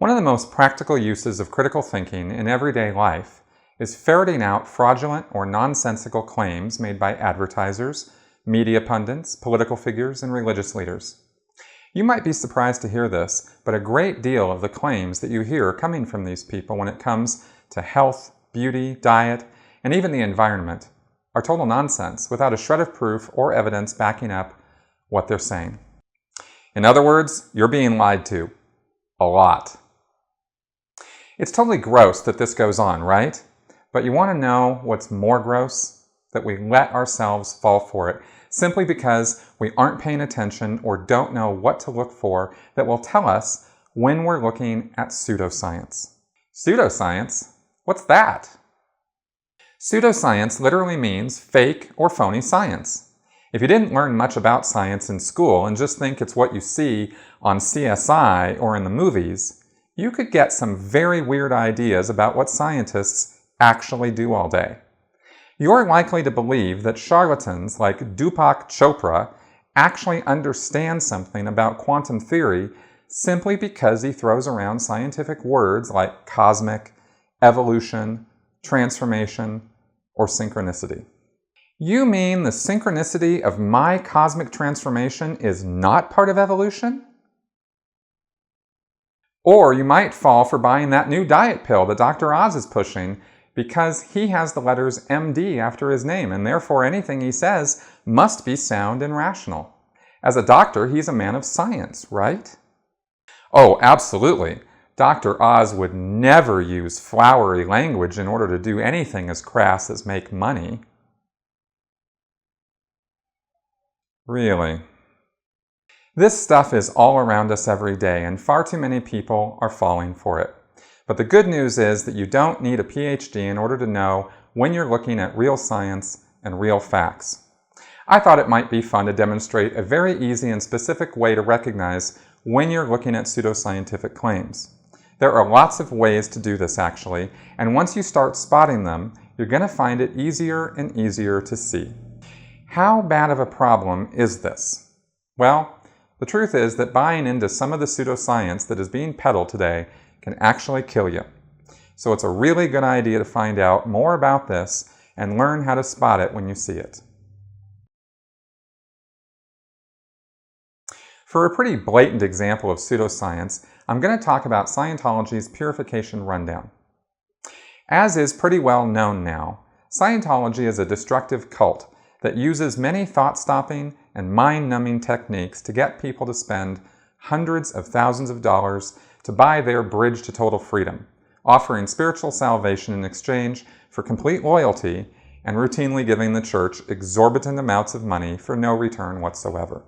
One of the most practical uses of critical thinking in everyday life is ferreting out fraudulent or nonsensical claims made by advertisers, media pundits, political figures, and religious leaders. You might be surprised to hear this, but a great deal of the claims that you hear coming from these people when it comes to health, beauty, diet, and even the environment are total nonsense without a shred of proof or evidence backing up what they're saying. In other words, you're being lied to. A lot. It's totally gross that this goes on, right? But you want to know what's more gross? That we let ourselves fall for it simply because we aren't paying attention or don't know what to look for that will tell us when we're looking at pseudoscience. Pseudoscience? What's that? Pseudoscience literally means fake or phony science. If you didn't learn much about science in school and just think it's what you see on CSI or in the movies, you could get some very weird ideas about what scientists actually do all day. You're likely to believe that charlatans like Deepak Chopra actually understand something about quantum theory simply because he throws around scientific words like cosmic, evolution, transformation, or synchronicity. You mean the synchronicity of my cosmic transformation is not part of evolution? Or you might fall for buying that new diet pill that Dr. Oz is pushing because he has the letters MD after his name, and therefore anything he says must be sound and rational. As a doctor, he's a man of science, right? Oh, absolutely. Dr. Oz would never use flowery language in order to do anything as crass as make money. Really? This stuff is all around us every day, and far too many people are falling for it. But the good news is that you don't need a PhD in order to know when you're looking at real science and real facts. I thought it might be fun to demonstrate a very easy and specific way to recognize when you're looking at pseudoscientific claims. There are lots of ways to do this actually, and once you start spotting them, you're going to find it easier and easier to see. How bad of a problem is this? Well, the truth is that buying into some of the pseudoscience that is being peddled today can actually kill you. So it's a really good idea to find out more about this and learn how to spot it when you see it. For a pretty blatant example of pseudoscience, I'm going to talk about Scientology's Purification Rundown. As is pretty well known now, Scientology is a destructive cult that uses many thought-stopping and mind-numbing techniques to get people to spend hundreds of thousands of dollars to buy their bridge to total freedom, offering spiritual salvation in exchange for complete loyalty and routinely giving the church exorbitant amounts of money for no return whatsoever.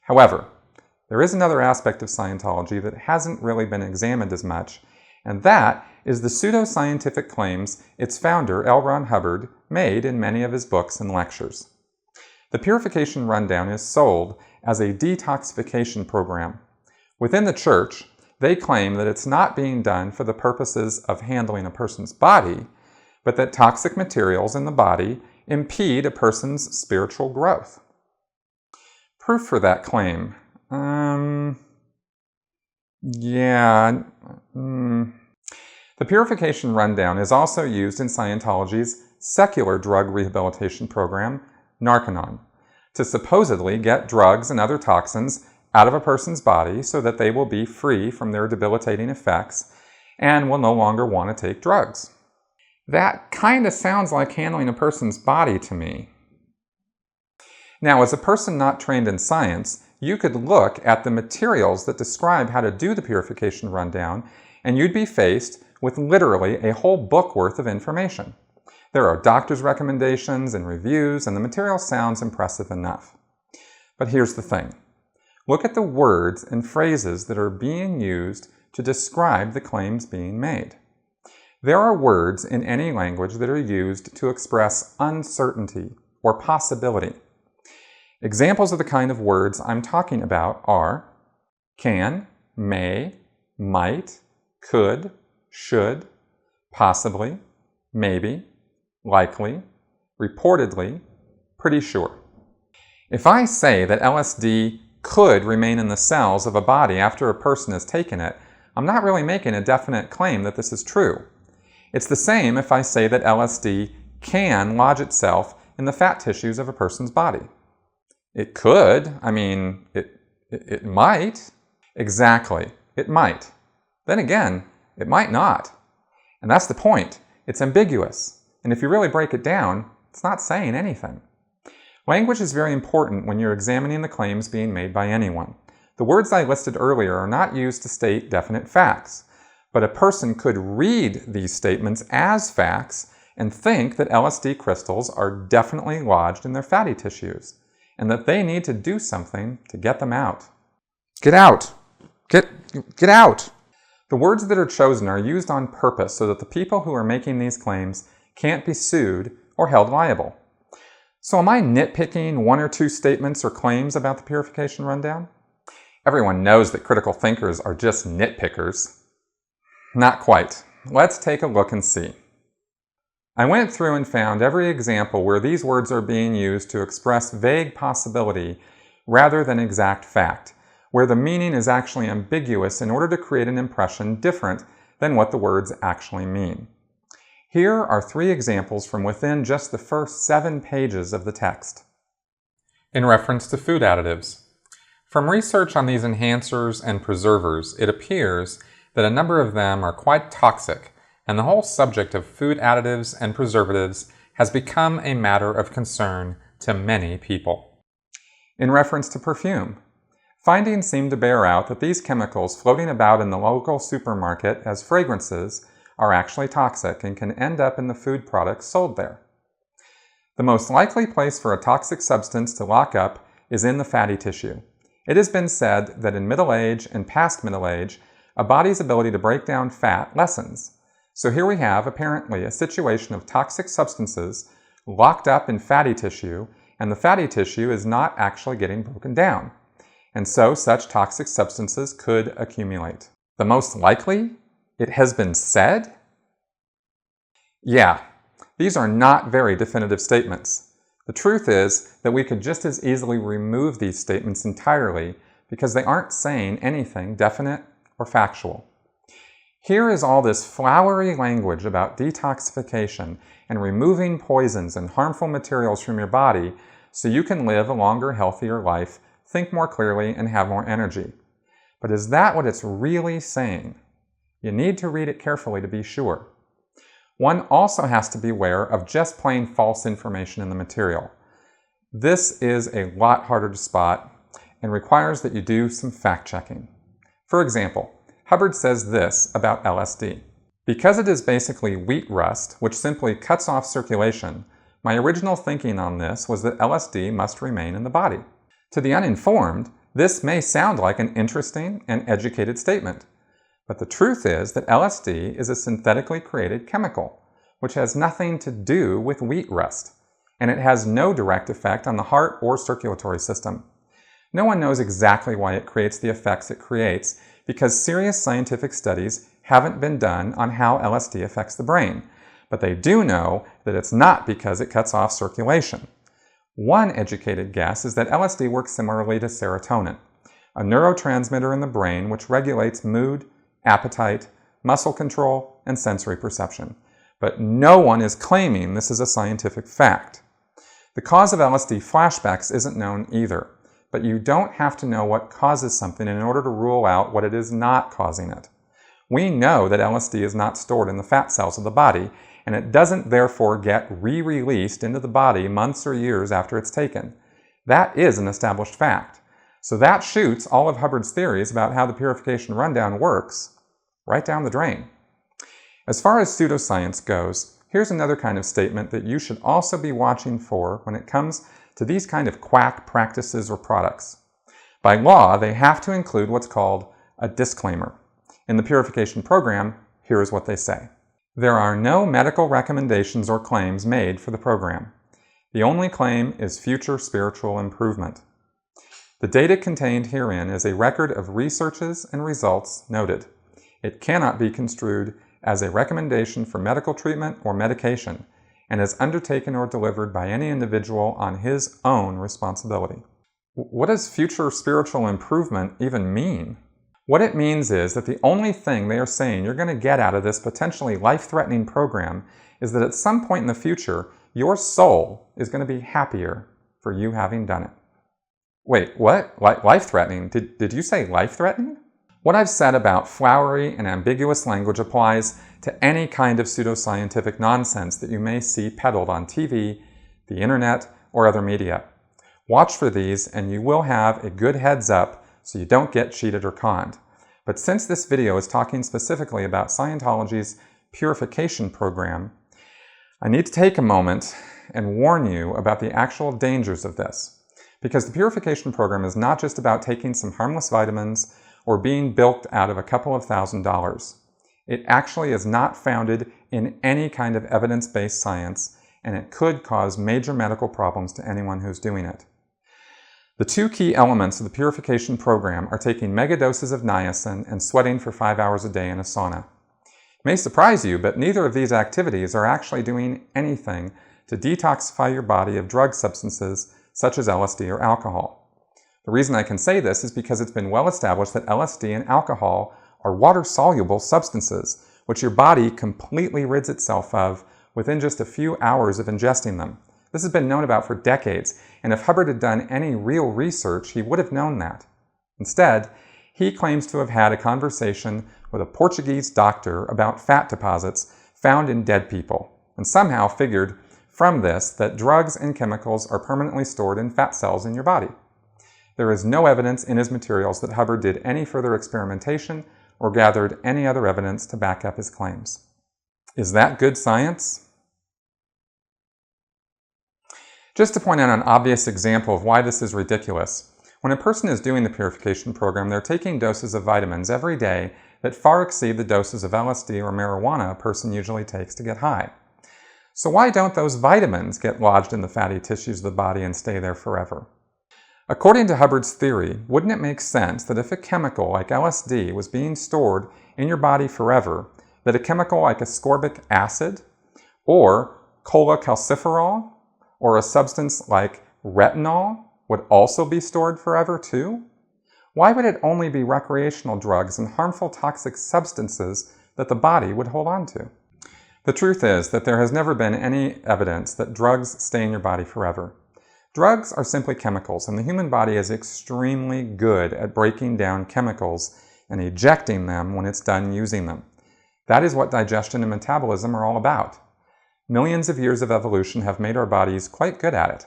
However, there is another aspect of Scientology that hasn't really been examined as much, and that is the pseudoscientific claims its founder, L. Ron Hubbard, made in many of his books and lectures. The Purification Rundown is sold as a detoxification program. Within the church, they claim that it's not being done for the purposes of handling a person's body, but that toxic materials in the body impede a person's spiritual growth. Proof for that claim? The Purification Rundown is also used in Scientology's secular drug rehabilitation program, Narconon, to supposedly get drugs and other toxins out of a person's body so that they will be free from their debilitating effects and will no longer want to take drugs. That kind of sounds like handling a person's body to me. Now, as a person not trained in science, you could look at the materials that describe how to do the Purification Rundown, and you'd be faced with literally a whole book worth of information. There are doctors' recommendations and reviews, and the material sounds impressive enough. But here's the thing. Look at the words and phrases that are being used to describe the claims being made. There are words in any language that are used to express uncertainty or possibility. Examples of the kind of words I'm talking about are can, may, might, could, should, possibly, maybe, likely, reportedly, pretty sure. If I say that LSD could remain in the cells of a body after a person has taken it, I'm not really making a definite claim that this is true. It's the same if I say that LSD can lodge itself in the fat tissues of a person's body. It could. I mean, it might. Exactly. It might. Then again, it might not. And that's the point. It's ambiguous. And if you really break it down, it's not saying anything. Language is very important when you're examining the claims being made by anyone. The words I listed earlier are not used to state definite facts, but a person could read these statements as facts and think that LSD crystals are definitely lodged in their fatty tissues, and that they need to do something to get them out. Get out! Get out! The words that are chosen are used on purpose so that the people who are making these claims can't be sued or held liable. So am I nitpicking one or two statements or claims about the Purification Rundown? Everyone knows that critical thinkers are just nitpickers. Not quite. Let's take a look and see. I went through and found every example where these words are being used to express vague possibility rather than exact fact, where the meaning is actually ambiguous in order to create an impression different than what the words actually mean. Here are 3 examples from within just the first 7 pages of the text. In reference to food additives. From research on these enhancers and preservers, it appears that a number of them are quite toxic, and the whole subject of food additives and preservatives has become a matter of concern to many people. In reference to perfume, findings seem to bear out that these chemicals floating about in the local supermarket as fragrances are actually toxic and can end up in the food products sold there. The most likely place for a toxic substance to lock up is in the fatty tissue. It has been said that in middle age and past middle age, a body's ability to break down fat lessens. So here we have, apparently, a situation of toxic substances locked up in fatty tissue, and the fatty tissue is not actually getting broken down. And so such toxic substances could accumulate. The most likely? It has been said? Yeah, these are not very definitive statements. The truth is that we could just as easily remove these statements entirely because they aren't saying anything definite or factual. Here is all this flowery language about detoxification and removing poisons and harmful materials from your body so you can live a longer, healthier life, think more clearly, and have more energy. But is that what it's really saying? You need to read it carefully to be sure. One also has to beware of just plain false information in the material. This is a lot harder to spot and requires that you do some fact-checking. For example, Hubbard says this about LSD. Because it is basically wheat rust, which simply cuts off circulation, my original thinking on this was that LSD must remain in the body. To the uninformed, this may sound like an interesting and educated statement. But the truth is that LSD is a synthetically created chemical, which has nothing to do with wheat rust, and it has no direct effect on the heart or circulatory system. No one knows exactly why it creates the effects it creates, because serious scientific studies haven't been done on how LSD affects the brain, but they do know that it's not because it cuts off circulation. One educated guess is that LSD works similarly to serotonin, a neurotransmitter in the brain which regulates mood, appetite, muscle control, and sensory perception. But no one is claiming this is a scientific fact. The cause of LSD flashbacks isn't known either, but you don't have to know what causes something in order to rule out what it is not causing it. We know that LSD is not stored in the fat cells of the body, and it doesn't therefore get re-released into the body months or years after it's taken. That is an established fact. So that shoots all of Hubbard's theories about how the Purification Rundown works right down the drain. As far as pseudoscience goes, here's another kind of statement that you should also be watching for when it comes to these kind of quack practices or products. By law, they have to include what's called a disclaimer. In the purification program, here is what they say. There are no medical recommendations or claims made for the program. The only claim is future spiritual improvement. The data contained herein is a record of researches and results noted. It cannot be construed as a recommendation for medical treatment or medication, and is undertaken or delivered by any individual on his own responsibility. What does future spiritual improvement even mean? What it means is that the only thing they are saying you're going to get out of this potentially life-threatening program is that at some point in the future, your soul is going to be happier for you having done it. Wait, what? Life-threatening? Did you say life-threatening? What I've said about flowery and ambiguous language applies to any kind of pseudoscientific nonsense that you may see peddled on TV, the internet, or other media. Watch for these and you will have a good heads up so you don't get cheated or conned. But since this video is talking specifically about Scientology's Purification Program, I need to take a moment and warn you about the actual dangers of this. Because the Purification Program is not just about taking some harmless vitamins or being bilked out of a couple of $1,000s. It actually is not founded in any kind of evidence-based science, and it could cause major medical problems to anyone who's doing it. The two key elements of the Purification Program are taking megadoses of niacin and sweating for 5 hours a day in a sauna. It may surprise you, but neither of these activities are actually doing anything to detoxify your body of drug substances such as LSD or alcohol. The reason I can say this is because it's been well established that LSD and alcohol are water-soluble substances, which your body completely rids itself of within just a few hours of ingesting them. This has been known about for decades, and if Hubbard had done any real research, he would have known that. Instead, he claims to have had a conversation with a Portuguese doctor about fat deposits found in dead people, and somehow figured from this that drugs and chemicals are permanently stored in fat cells in your body. There is no evidence in his materials that Hubbard did any further experimentation or gathered any other evidence to back up his claims. Is that good science? Just to point out an obvious example of why this is ridiculous, when a person is doing the Purification Program, they're taking doses of vitamins every day that far exceed the doses of LSD or marijuana a person usually takes to get high. So why don't those vitamins get lodged in the fatty tissues of the body and stay there forever? According to Hubbard's theory, wouldn't it make sense that if a chemical like LSD was being stored in your body forever, that a chemical like ascorbic acid or cholecalciferol or a substance like retinol would also be stored forever too? Why would it only be recreational drugs and harmful toxic substances that the body would hold on to? The truth is that there has never been any evidence that drugs stay in your body forever. Drugs are simply chemicals, and the human body is extremely good at breaking down chemicals and ejecting them when it's done using them. That is what digestion and metabolism are all about. Millions of years of evolution have made our bodies quite good at it.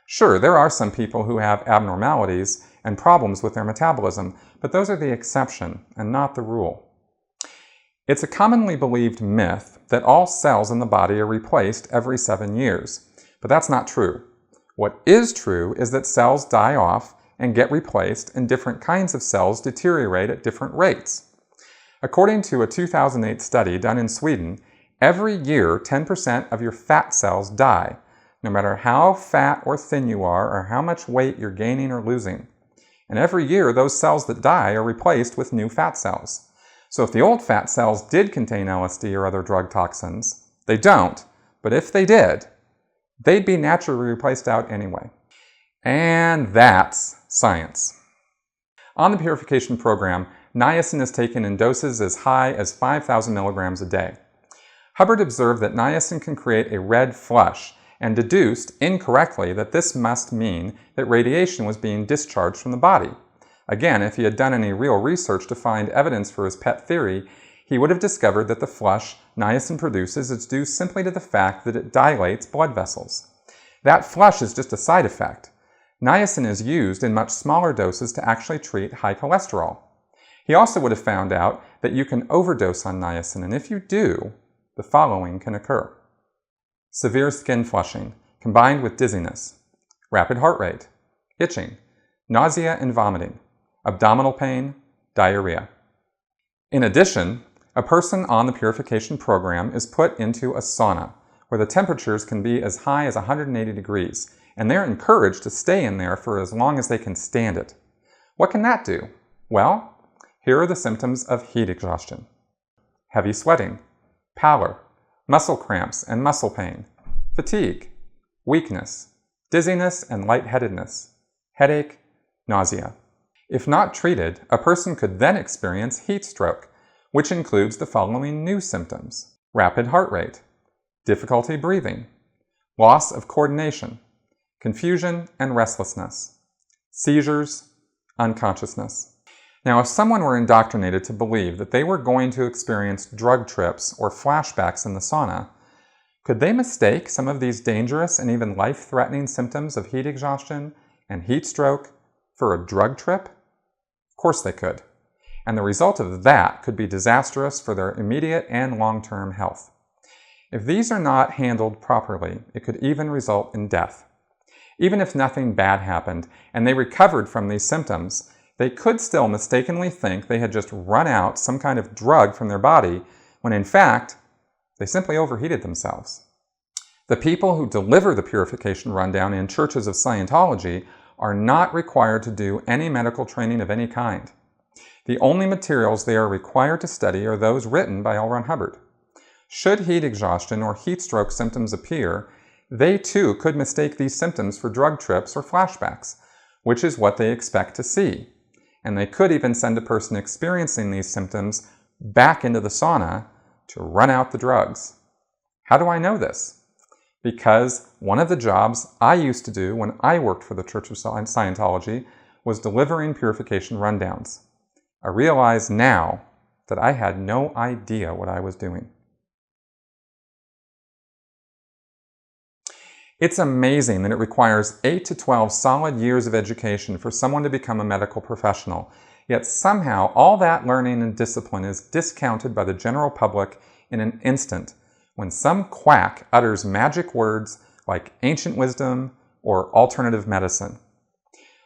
Sure, there are some people who have abnormalities and problems with their metabolism, but those are the exception and not the rule. It's a commonly believed myth that all cells in the body are replaced every 7 years, but that's not true. What is true is that cells die off and get replaced, and different kinds of cells deteriorate at different rates. According to a 2008 study done in Sweden, every year 10% of your fat cells die, no matter how fat or thin you are or how much weight you're gaining or losing. And every year those cells that die are replaced with new fat cells. So if the old fat cells did contain LSD or other drug toxins, they don't, but if they did, they'd be naturally replaced out anyway. And that's science. On the Purification Program, niacin is taken in doses as high as 5,000 milligrams a day. Hubbard observed that niacin can create a red flush and deduced incorrectly that this must mean that radiation was being discharged from the body. Again, if he had done any real research to find evidence for his pet theory, he would have discovered that the flush niacin produces is due simply to the fact that it dilates blood vessels. That flush is just a side effect. Niacin is used in much smaller doses to actually treat high cholesterol. He also would have found out that you can overdose on niacin, and if you do, the following can occur. Severe skin flushing, combined with dizziness, rapid heart rate, itching, nausea and vomiting, abdominal pain, diarrhea. In addition, a person on the Purification Program is put into a sauna, where the temperatures can be as high as 180 degrees, and they're encouraged to stay in there for as long as they can stand it. What can that do? Well, here are the symptoms of heat exhaustion: heavy sweating, pallor, muscle cramps and muscle pain, fatigue, weakness, dizziness and lightheadedness, headache, nausea. If not treated, a person could then experience heat stroke, which includes the following new symptoms: rapid heart rate, difficulty breathing, loss of coordination, confusion and restlessness, seizures, unconsciousness. Now, if someone were indoctrinated to believe that they were going to experience drug trips or flashbacks in the sauna, could they mistake some of these dangerous and even life-threatening symptoms of heat exhaustion and heat stroke for a drug trip? Of course they could. And the result of that could be disastrous for their immediate and long-term health. If these are not handled properly, it could even result in death. Even if nothing bad happened and they recovered from these symptoms, they could still mistakenly think they had just run out some kind of drug from their body when in fact, they simply overheated themselves. The people who deliver the Purification Rundown in Churches of Scientology are not required to do any medical training of any kind. The only materials they are required to study are those written by L. Ron Hubbard. Should heat exhaustion or heat stroke symptoms appear, they too could mistake these symptoms for drug trips or flashbacks, which is what they expect to see. And they could even send a person experiencing these symptoms back into the sauna to run out the drugs. How do I know this? Because one of the jobs I used to do when I worked for the Church of Scientology was delivering purification rundowns. I realize now that I had no idea what I was doing. It's amazing that it requires 8 to 12 solid years of education for someone to become a medical professional. Yet somehow all that learning and discipline is discounted by the general public in an instant when some quack utters magic words like ancient wisdom or alternative medicine.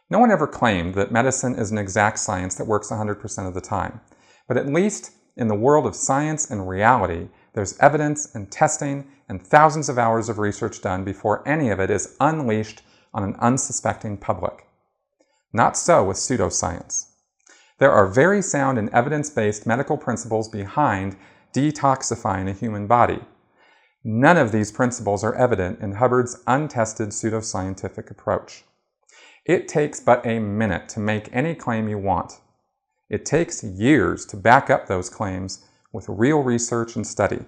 No one ever claimed that medicine is an exact science that works 100% of the time. But at least in the world of science and reality, there's evidence and testing and thousands of hours of research done before any of it is unleashed on an unsuspecting public. Not so with pseudoscience. There are very sound and evidence-based medical principles behind detoxifying a human body. None of these principles are evident in Hubbard's untested pseudoscientific approach. It takes but a minute to make any claim you want. It takes years to back up those claims with real research and study.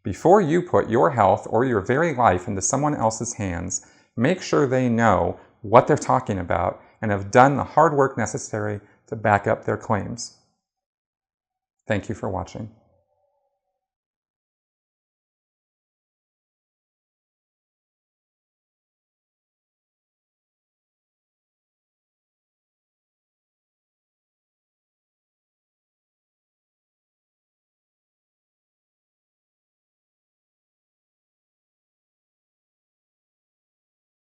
Before you put your health or your very life into someone else's hands, make sure they know what they're talking about and have done the hard work necessary to back up their claims. Thank you for watching.